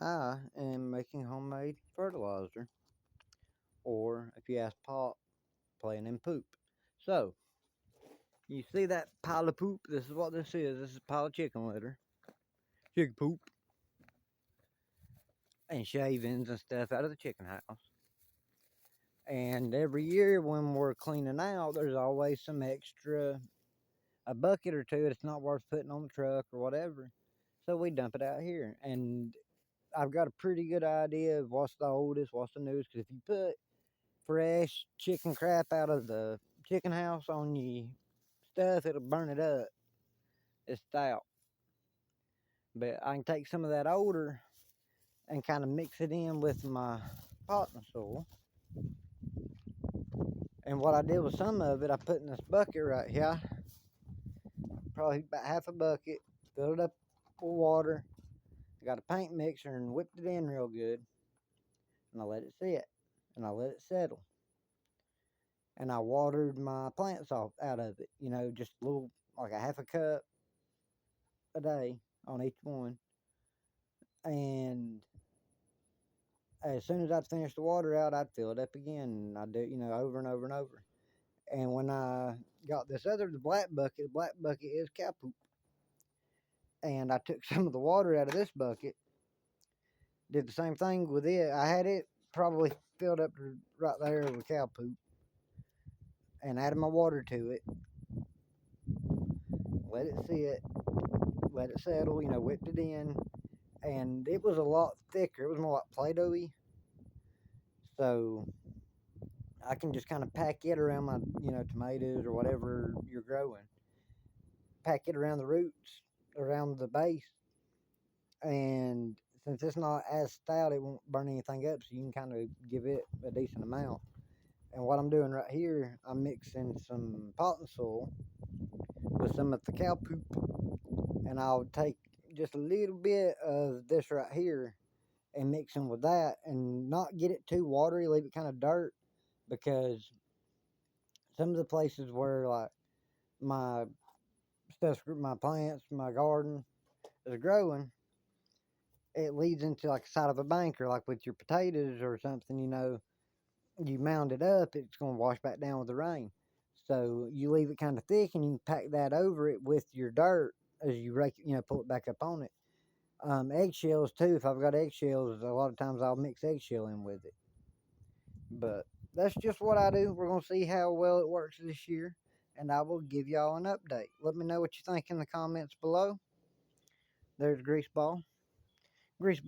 I am making homemade fertilizer, or if you ask Pop, playing in poop. So, you see that pile of poop? This is what this is. This is a pile of chicken litter, chicken poop, and shavings and stuff out of the chicken house. And every year when we're cleaning out, there's always some extra, a bucket or two that's not worth putting on the truck or whatever. So we dump it out here. And I've got a pretty good idea of what's the oldest, what's the newest. Because if you put fresh chicken crap out of the chicken house on your stuff, it'll burn it up. It's stout. But I can take some of that older and kind of mix it in with my potting soil. And what I did with some of it, I put in this bucket right here, probably about half a bucket, filled it up with water, got a paint mixer and whipped it in real good, and I let it sit, and I let it settle. And I watered my plants off out of it, just a little, like a half a cup a day on each one. And as soon as I'd finish the water out, I'd fill it up again, and I'd do it, over and over and over. And when I got the black bucket is cow poop. And I took some of the water out of this bucket, did the same thing with it. I had it probably filled up to right there with cow poop, and added my water to it, let it sit, let it settle, whipped it in, and it was a lot thicker. It was more like Play-Doh-y. So I can just kind of pack it around my, tomatoes or whatever you're growing. Pack it around the roots, around the base. And since it's not as stout, it won't burn anything up, so you can kind of give it a decent amount. And what I'm doing right here, I'm mixing some potting soil with some of the cow poop, and I'll take just a little bit of this right here and mix them with that, and not get it too watery, leave it kind of dirt, because some of the places where like my stuff, my plants, my garden is growing, it leads into like the side of a bank, or like with your potatoes or something, you mound it up, it's going to wash back down with the rain. So you leave it kind of thick, and you pack that over it with your dirt as you rake it, pull it back up on it. Eggshells too. If I've got eggshells, a lot of times I'll mix eggshell in with it. But that's just what I do. We're going to see how well it works this year, and I will give y'all an update. Let me know what you think in the comments below. There's Greaseball. Greaseball's